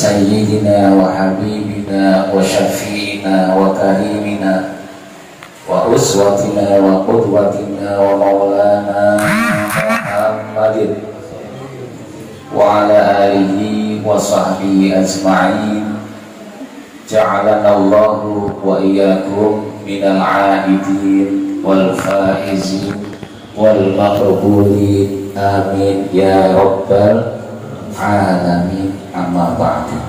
سيدنا وحبيبنا وشفينا وكريمنا وأسوتنا وقدوتنا ومولانا محمد وعلى آله وصحبه أجمعين جعلنا الله وإياكم من العائدين والفائزين والمقبولين آمين يا رب العالمين. Amma ba'du.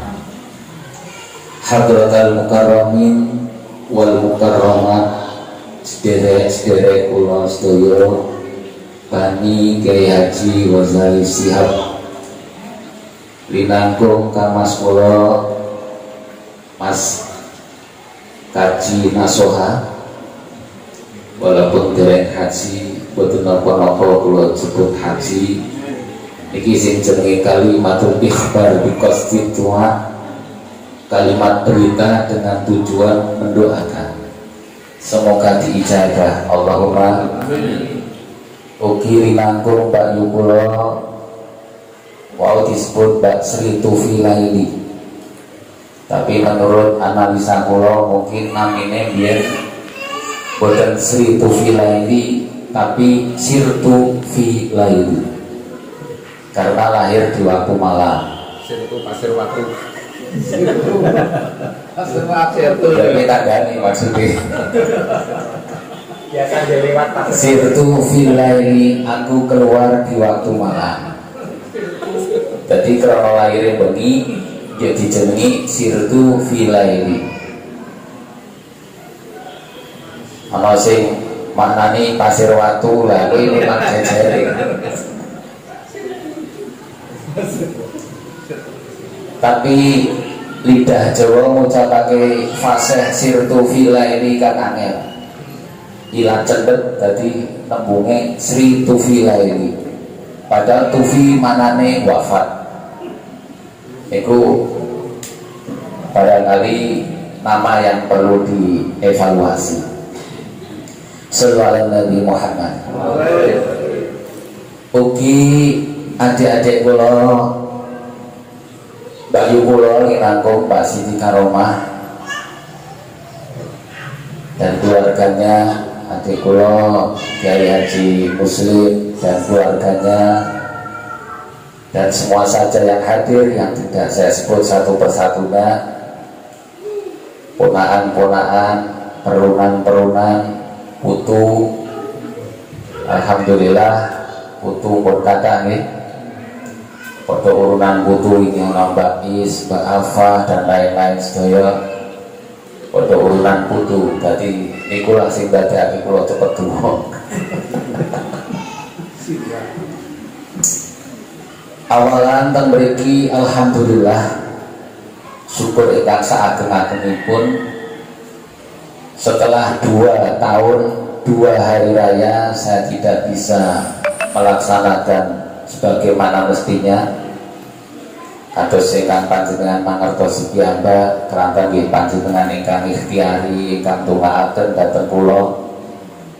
Hadratal mukarramin wal mukarramat, sederek-sederek kula sedaya Bani Kyai Haji Ghazali Shihab linangkung kamas kula Mas Kaji Nasoha, walaupun dereng haji boten napa-napa kula sebut haji niki sing jenenge kalimatul ikhbar bi qasdi doa, kalimat berita dengan tujuan mendoakan, semoga diijabah Allahumma amin. Ugi rinangkung Mbak Yukula wau disebut Mbak Sri Tufi Laili, tapi menurut analisa kula mungkin namine biyen boten Sri Tufi Laili tapi Sirtu Fi Laili karena lahir di waktu malam. Sirtu pasir waktu. Pasir waktu. Jadi tandani maksudnya. Biasa lewat pasir. Sirtu Fi Laili, aku keluar di waktu malam. Jadi kalau lahirnya bengi jadi jenengi Sirtu Fi Laili. Ana sing maknani pasir watu lah, ini memang jejere. Tapi lidah Jawa ngucapake fasih Sirtu Fi Laili kan angel. Ilang cendet dadi tembunge Sri Tufi Laili. Padahal Tufi manane wafat. Iku barangkali nama yang perlu dievaluasi. Sallallahu Nabi Muhammad. Ugi adik-adik kula, Mbak Yu kula nginangkung Mbak Siti Karomah dan keluarganya, adik kula Kyai Haji Muslim dan keluarganya, dan semua saja yang hadir yang tidak saya sebut satu persatunya, ponaan-ponaan, perunan-perunan, putu, alhamdulillah putu pun kata nih, foto urunan putu ini orang Mbak Is, Mbak Alfa dan lain-lain sedaya foto urunan putu. Jadi ikulah sing dadekake kula cepet tuwa. Awalan teng mriki alhamdulillah syukur ingkang saageng-agengipun setelah 2 tahun 2 hari raya saya tidak bisa melaksanakan sebagaimana mestinya. Kados ingkang panjenengan mangertosi piyambak keranten nggih panjenengan ingkang ikhtiari ingkang tungaaken dhateng kula,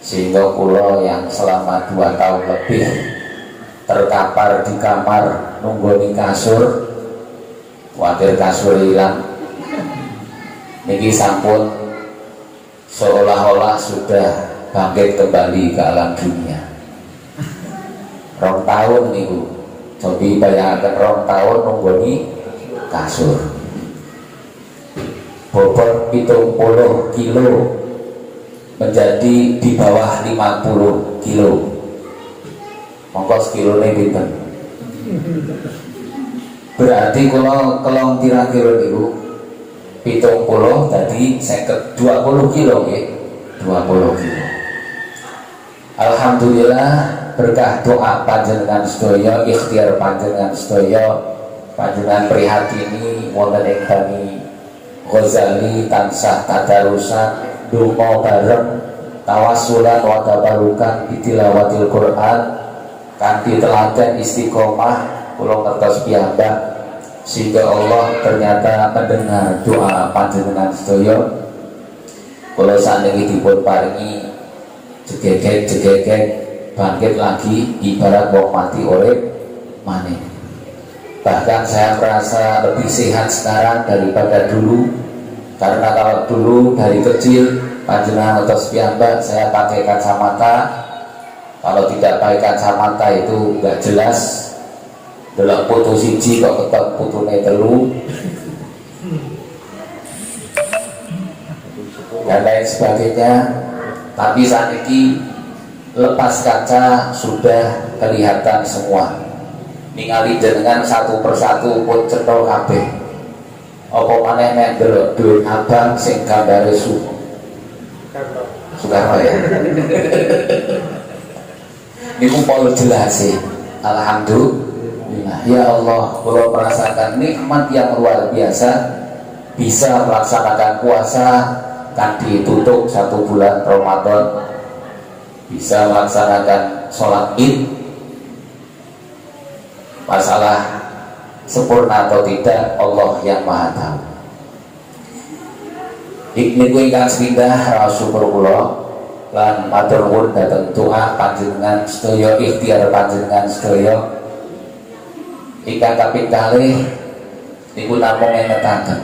sehingga kula yang selama 2 tahun lebih terkapar di kamar nunggoni kasur, kuwatir kasur hilang, niki sampun seolah-olah sudah bangkit kembali ke alam dunia. 2 tahun niku, cobi bayangkan 2 tahun nunggoni kasur, bobot 70 kilo menjadi di bawah 50 kilo. Mongko sekilone pinten? Berarti kalau kelong kira-kira niku 70 tadi 20 kilo nggih, 20 kilo. Alhamdulillah berkah doa panjenengan sedaya, ikhtiar panjenengan sedaya, panjenengan prihatini wonten ing Bani Ghazali tansah tadarusan donga bareng tawassulan wa tabarukan bitilawatil Quran kanthi telaten istiqomah kula ngertos piyambak, sehingga Allah ternyata mendengar doa panjenengan sedaya. Kula saniki dipun paringi jegegek bangkit lagi ibarat wong mati urip maneh. Bahkan saya merasa lebih sehat sekarang daripada dulu, karena kalau dulu dari kecil panjenengan atau piyambak saya pakai kacamata. Kalau tidak pakai kacamata itu nggak jelas. Delok foto siji kok ketok fotone telu dan lain sebagainya. Tapi saat ini lepas kaca sudah kelihatan semua. Ningali dengan satu persatu pun cetha kabeh. Apa maneh nek delok duit abang sing gambare Soekarno ya. Niku pol jelas sih. Alhamdulillah. Ya Allah, kula merasakan nikmat yang luar biasa bisa melaksanakan puasa kan ditutup 1 bulan Ramadan, bisa melaksanakan sholat Id. Masalah sempurna atau tidak Allah yang maha tahu. Niku ingkang sepindah syukur kula lan matur nuwun dhateng doa panjenengan sedaya, ikhtiar panjenengan sedaya. Ingkang kaping kalih niku namung ngetaken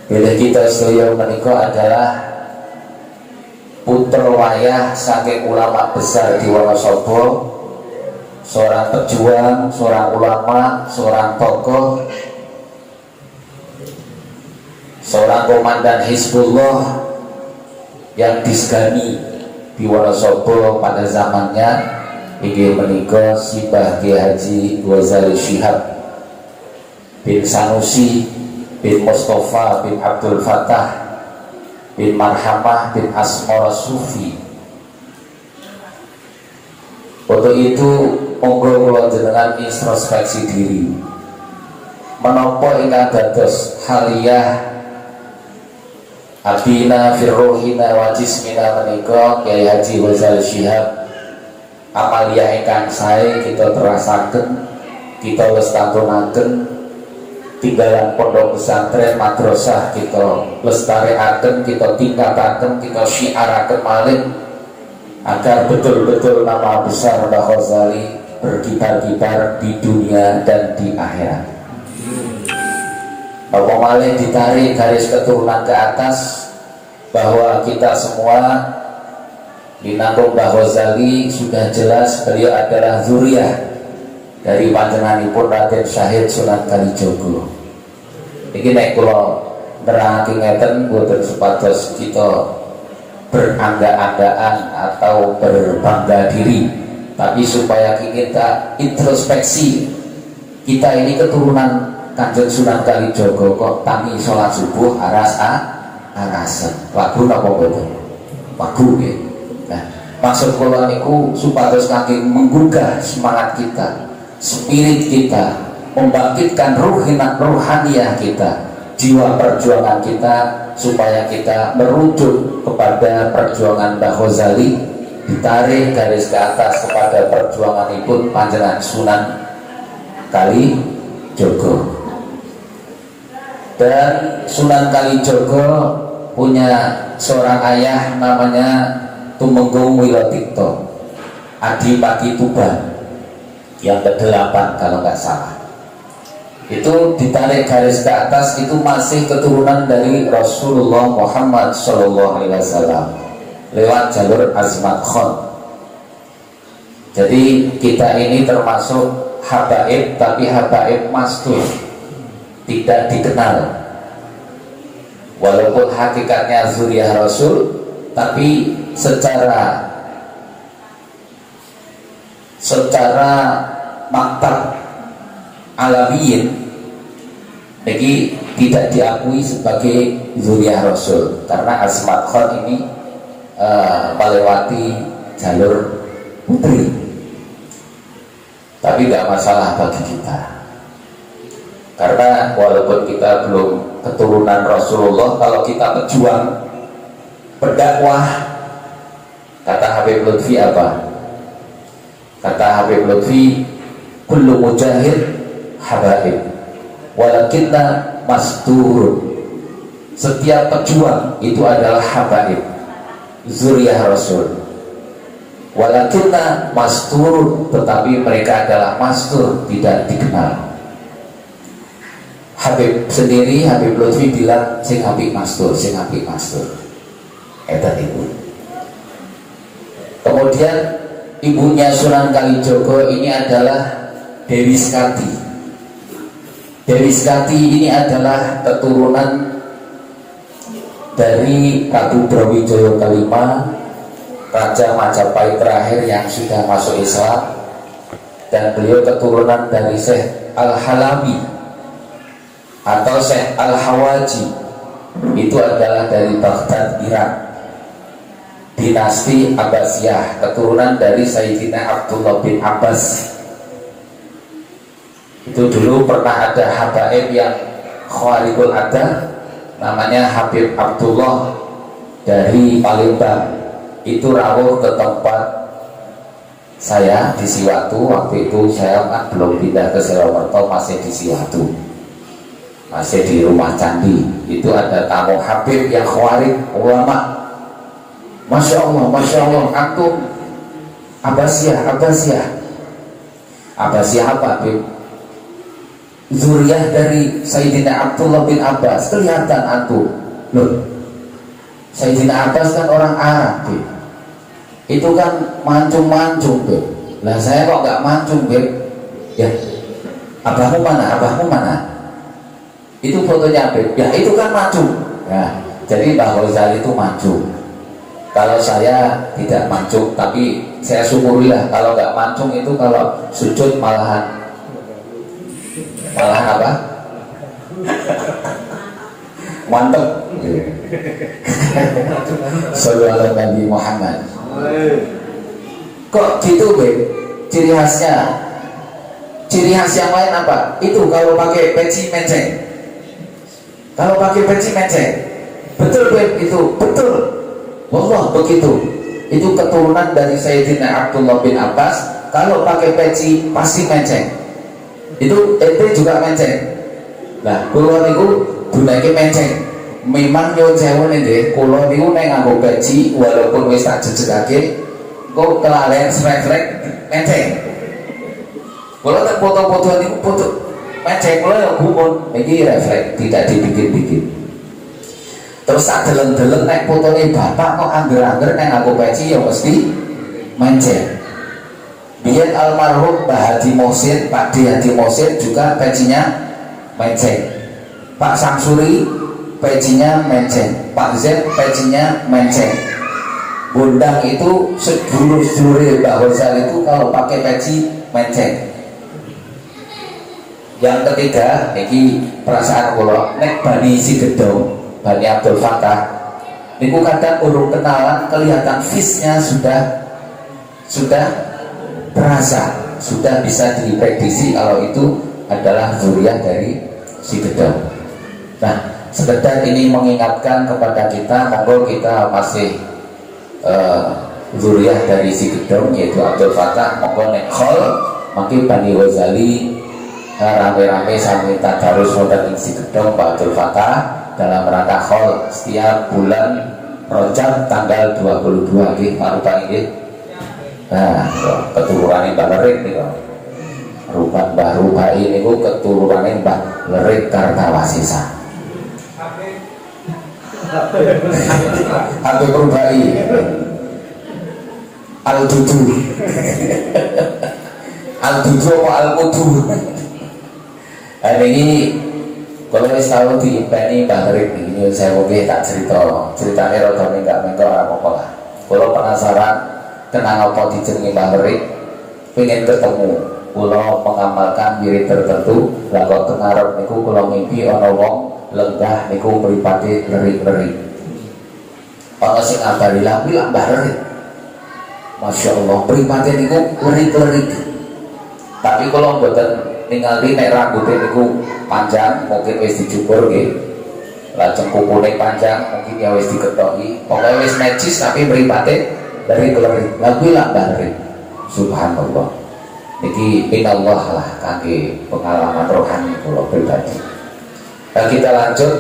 bilih kita sedaya menika adalah putra wayah saking ulama besar di Wonosobo, seorang pejuang, seorang ulama, seorang tokoh, seorang komandan Hizbullah yang disegani di Wonosobo pada zamannya, inggih menika Sibah Kiai Haji Ghazali Shihab bin Sanusi bin Mustafa bin Abdul Fattah bin Marhamah bin Asmara Sufi. Untuk itu monggo kula jenengan introspeksi diri. Menapa ingkang dados haliyah abina firrohina wa jismina menika Kiai Haji Ghazali Shihab. Amaliyah ingkang sae kita terasaken, kita lestarunaken, tinggalan pondok pesantren madrasah kita lestariaken, kita tingkataken, kita syiaraken malih agar betul-betul nama besar Mbah Ghazali berkibar-kibar di dunia dan di akhirat. Bapak malih ditarik garis keturunan ke atas bahwa kita semua dinanggung Mbah Ghazali sudah jelas beliau adalah zuriyah dari panjenenganipun Raden Syahid Sunan Kalijaga. Iki nek kula nerangake ngeten boten supados kita berangga-anggaan atau berbangga diri, tapi supaya kita introspeksi, kita ini keturunan Kanjeng Sunan Kalijaga kok tangi sholat subuh arasen. Wagu napa boten? Wagu nggih. Nah, maksud kula niku supados kangge menggugah semangat kita, spirit kita, membangkitkan ruhaniyah kita, jiwa perjuangan kita, supaya kita merujuk kepada perjuangan Mbah Ghazali, ditarik garis ke atas kepada perjuanganipun panjenengan Sunan Kalijaga. Dan Sunan Kalijaga punya seorang ayah namanya Tumenggung Wilotikto, Adipati Tuban yang ke-8 kalau nggak salah. Itu ditarik garis ke atas, itu masih keturunan dari Rasulullah Muhammad SAW lewat jalur Azmat Khan. Jadi kita ini termasuk habaib, tapi habaib mastur, tidak dikenal. Walaupun hakikatnya zuriyah Rasul, tapi secara maktab alamiyin ini tidak diakui sebagai zuriyah Rasul, karena Azmat Khan ini melewati jalur putri. Tapi tidak masalah bagi kita, karena walaupun kita belum keturunan Rasulullah, kalau kita pejuang berdakwah, kata Habib Lutfi apa? Kata Habib Lutfi, kullu mujahid habaib walakinna masturun. Setiap pejuang itu adalah habaib, zuriyah Rasul. Walakinna masturun, tetapi mereka adalah mastur, tidak dikenal. Habib sendiri, Habib Lutfi bilang sing apik mastur, sing apik mastur. Edan ibu. Kemudian ibunya Sunan Kalijogo ini adalah Dewi Skati. Dewi Skati ini adalah keturunan dari Prabu Brawijaya kelima, Raja Majapahit terakhir yang sudah masuk Islam, dan beliau keturunan dari Syekh Al-Halabi atau Syekh Al-Hawaji, itu adalah dari Baghdad, Irak, dinasti Abbasiyah, keturunan dari Sayyidina Abdullah bin Abbas. Itu dulu pernah ada habaib yang khawarikul ada, namanya Habib Abdullah dari Palembang. Itu rawuh ke tempat saya di Siwatu. Waktu itu saya kan belum pindah ke Surakarta, masih di Siwatu, masih di rumah candi. Itu ada tamu Habib yang khawarik, ulama. Masya Allah, antum Abbasiyah apa Habib? Zuriyah dari Sayyidina Abdullah bin Abbas. Kelihatan antum. Loh, Sayyidina Abbas kan orang Arab, Beb. Itu kan mancung-mancung, Beb. Lah saya kok nggak mancung, Beb? Ya, abahmu mana? Itu fotonya, Beb. Ya, itu kan mancung. Nah, jadi Mbah Ghazali itu mancung. Kalau saya tidak mancung, tapi saya syukurilah kalau nggak mancung itu, kalau sujud malahan apa? Mantep. Sallallahu Nabi Muhammad. Kok gitu, Beb? Ciri khas yang lain apa? Itu kalau pakai peci menceng. Betul, Beb, itu betul. Wallah begitu. Itu keturunan dari Sayyidina Abdullah bin Abbas. Kalau pakai peci pasti menceng. Itu ente juga menceng. Nah, kula niku dunake menceng. Memang nyuwun sewu nggih, kula niku nek nganggo peci walaupun wis tak jejegake, kok kelalen srek-srek menceng. Kula tak foto-foto niku foto menceng, kula ya gumun, iki refleks tidak dibikin-bikin. Terus sak deleng-deleng nek fotone bapak kok angger-angger nek nganggo peci ya mesti menceng. Biar almarhum Pak Hadi Mohsin, Pak D Hadi Mohsin juga pecinya menceng. Pak Samsuri pecinya menceng. Pak Z pecinya menceng. Bundang itu sedulur-sedulur Mbah Ghazali itu kalau pakai peci menceng. Yang ketiga, ini perasaan kula nek Bani Sigedong, Bani Abdul Fattah, niku kadang urung kenalan kelihatan face-nya sudah terasa, sudah bisa diprediksi kalau itu adalah zuriyah dari Sigedong. Nah, sekedar ini mengingatkan kepada kita, monggo kita masih zuriyah dari Sigedong, yaitu Abdul Fattah, monggo nek khol makin Bani Ghazali rame-rame sami tadarus modal ing Sigedong Pak Abdul Fattah dalam rangka khol setiap bulan Rajab tanggal 22 nggih marupa nggih. Nah, keturunannya Mbah Lerik nih, Mbah Rubai ini keturunannya Mbah Lerik Kartawasesa. Habib Rubai, Al-Dudu, apa Al-Mudu. Nah, ini kalau selalu diimpeni Mbah Lerik ini, saya mungkin tak ceritanya rada mengko apa lah. Kalau penasaran kenang apa dijenengi Mbah Lerik, pengen ketemu, kula mengamalkan wirid tertentu. Lah kok teng ngarep niku kula mimpi ana wong lenggah niku mripate lerik-lerik. Ana sing ngabari lah Mbah Lerik. Masyaallah, mripate niku lerik-lerik. Tapi kula mboten ningali nek rambutnya niku panjang, mungkin wis dicukur nggih. Lajeng kukune panjang, mungkin ya wis diketoki. Pokoke wis necis tapi mripate dari keluarga lagu lah dari subhanallah. Niki inallah lah kaki pengalaman rohani kalau pribadi. Nah, kita lanjut.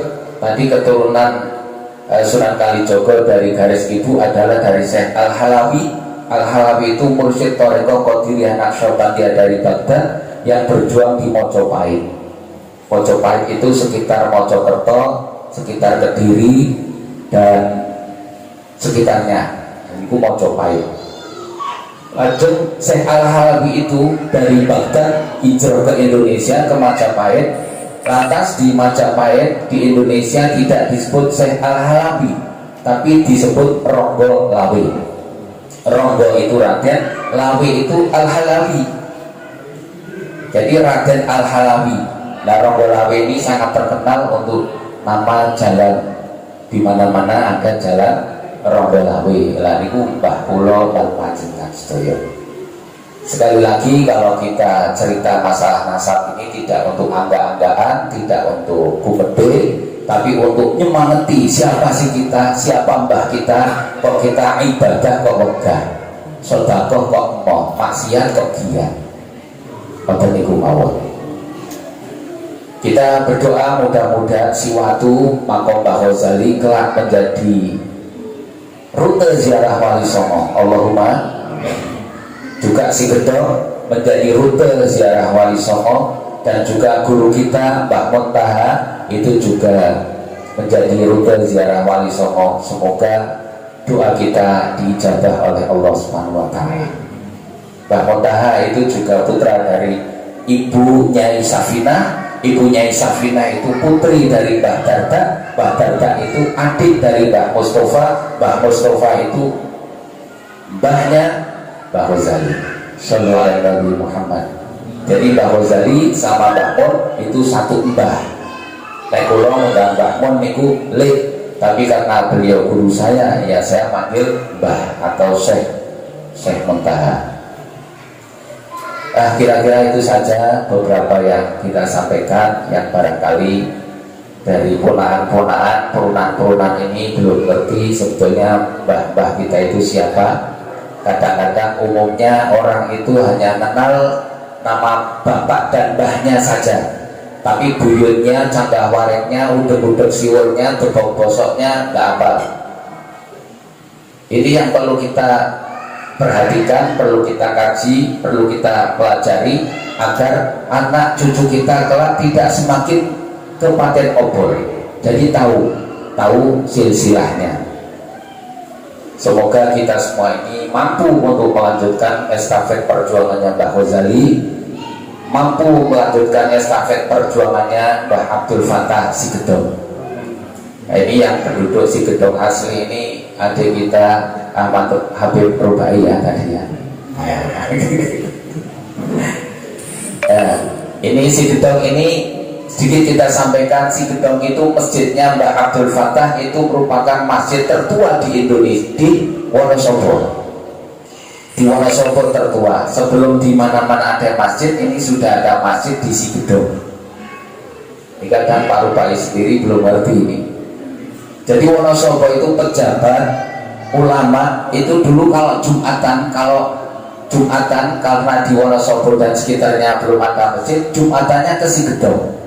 Tadi keturunan Sunan Kalijogo dari garis ibu adalah dari Syekh Al-Halabi. Al-Halabi itu mursyid Thariqah Qadiriyah Naqsyabandiyah dari Baghdad yang berjuang di Mojopahit. Mojopahit itu sekitar Mojokerto, sekitar Kediri dan sekitarnya. Itu Mojopahit. Lanjut Syekh Al-Halabi itu dari Baghdad hijrah ke Indonesia ke Majapahit. Lantas di Majapahit di Indonesia tidak disebut Syekh Al-Halabi, tapi disebut Ronggo Lawe. Ronggo itu Raden, Lawe itu Al-Halabi. Jadi Raden Al-Halabi. Nah, Ronggo Lawe ini sangat terkenal untuk nama jalan, di mana-mana ada jalan Ronggo Lawe. Lah niku Mbah kula lan panjenengan sedaya. Sekali lagi, kalau kita cerita masalah nasab ini tidak untuk angga-anggaan, tidak untuk kumede, tapi untuk nyemangati siapa sih kita, siapa mbah kita, kok kita ibadah kok wegah, sedekah kok mau, maksiat kok giat. Ngoten niku mawon. Kita berdoa mudah-mudahan siwatu makom Mbah Ghazali kelak menjadi rute ziarah Wali Songo. Allahumma. Juga si Gedong menjadi rute ziarah Wali Songo, dan juga guru kita Mbah Muntaha itu juga menjadi rute ziarah Wali Songo. Semoga doa kita diijabah oleh Allah Subhanahu wa taala. Mbah Muntaha itu juga putra dari Ibu Nyai Safinah. Ibu Nyai Safinah itu putri dari Mbah Darda. Mbah Darda itu adik dari Mbah Mustafa. Mbah Mustafa itu mbahnya Mbah Ghazali sallallahu alaihi Nabi Muhammad. Jadi Mbah Ghazali sama Mbah Mun itu satu mbah. Nek kula ngundang Mbah Mun niku le, tapi karena beliau guru saya, ya saya panggil Mbah atau Syekh Muntaha. Kira-kira itu saja beberapa yang kita sampaikan, yang barangkali dari ponaan-ponaan, turunan-turunan ini belum ngerti sebetulnya mbah-mbah kita itu siapa. Kadang-kadang umumnya orang itu hanya kenal nama bapak dan mbahnya saja, tapi buyutnya, canggah wareknya, udeg-udeg siwurnya, tebok bosoknya nggak hafal. Ini yang perlu kita perhatikan, perlu kita kaji, perlu kita pelajari agar anak cucu kita kelak tidak semakin kepaten obor. Jadi tahu silsilahnya. Semoga kita semua ini mampu untuk melanjutkan estafet perjuangannya Mbah Ghazali, mampu melanjutkan estafet perjuangannya Mbah Abdul Fattah Sigedong. Nah, ini yang penduduk Sigedong asli ini adik kita Ahmad Habib Rubai ya tadi ya. Ini Sigedong ini sedikit kita sampaikan. Sigedong itu masjidnya Mbah Abdul Fattah itu merupakan masjid tertua di Indonesia, di Wonosobo. Di Wonosobo tertua. Sebelum di mana-mana ada masjid, ini sudah ada masjid di Sigedong. Ini kadang Pak Rupai sendiri belum ngerti ini. Jadi Wonosobo itu pejabat ulama itu dulu kalau Jumatan karena di Wonosobo dan sekitarnya belum ada masjid, Jumatannya ke Sigedong.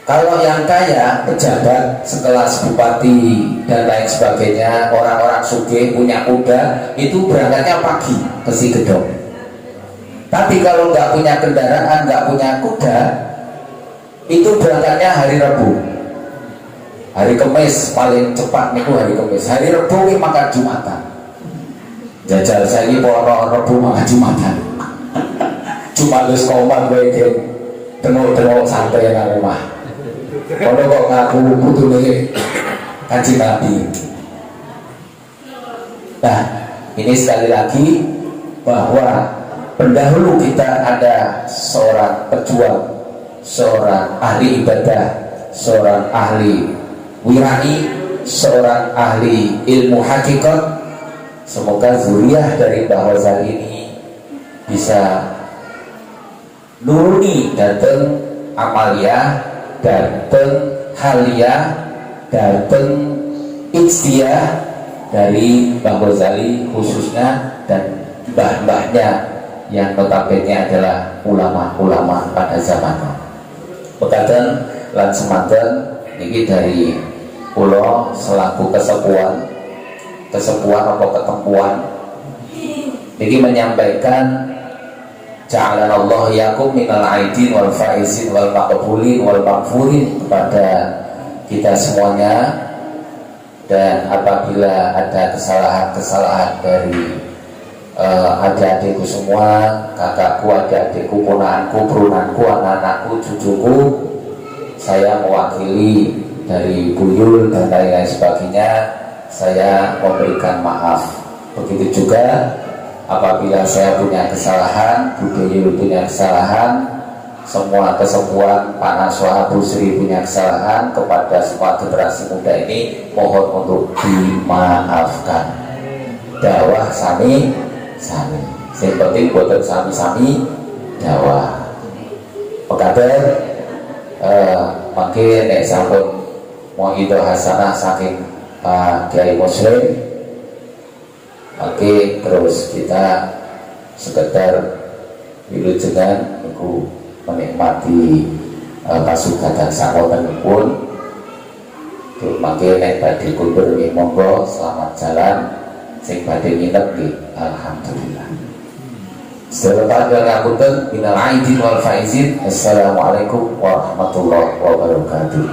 Kalau yang kaya, pejabat sekelas bupati dan lain sebagainya, orang-orang sugih punya kuda, itu berangkatnya pagi ke Sigedong. Tapi kalau nggak punya kendaraan, nggak punya kuda, itu berangkatnya hari Rabu, hari Kamis paling cepat niku hari Kamis. Hari Rabu ini maka Jumatan. Jajal saya ini poro Rabu maka Jumatan. Cuma terus komat gue tengok santai nang rumah. Kalau kok ngaku butuh nih Kanjeng Nabi. Nah, ini sekali lagi bahwa pendahulu kita ada seorang pejuang, seorang ahli ibadah, seorang ahli wirani, seorang ahli ilmu hakikat. Semoga zuriyah dari Mbah Ghazali ini bisa nuruni dateng amalia, dateng halia, dateng ikhtiar dari Mbah Ghazali khususnya, dan mbah-mbahnya yang notabene adalah ulama-ulama pada zamannya. Pekaten lan semanten niki dari kula selaku kesepuan atau ketempuan niki menyampaikan Ja'alana Allah yakum minal aidin wal faizin wal maqbulin wal maghfurin kepada kita semuanya. Dan apabila ada kesalahan-kesalahan dari adik-adikku semua, kakakku, adik-adikku, ponakanku, perunanku, anak-anakku, cucuku, saya mewakili dari Buyul dan lain-lain sebagainya, saya memberikan maaf. Begitu juga apabila saya punya kesalahan, Buyul punya kesalahan, semua kesepuan Pak Naswa Busri punya kesalahan, kepada semua generasi muda ini mohon untuk dimaafkan. Dawah sami yang penting buatan sami dawah pekabar makin sampun Mu'idah Hasanah saking Pak Kiai Muslim. Oke, terus kita sekedar wilujengan niku menikmati pasukan dan sahabat pun makin nek badhe kundur monggo selamat jalan, sing badhe nginep di alhamdulillah. Selamat ngapunten minal aidin wal faizin. Assalamualaikum warahmatullahi wabarakatuh.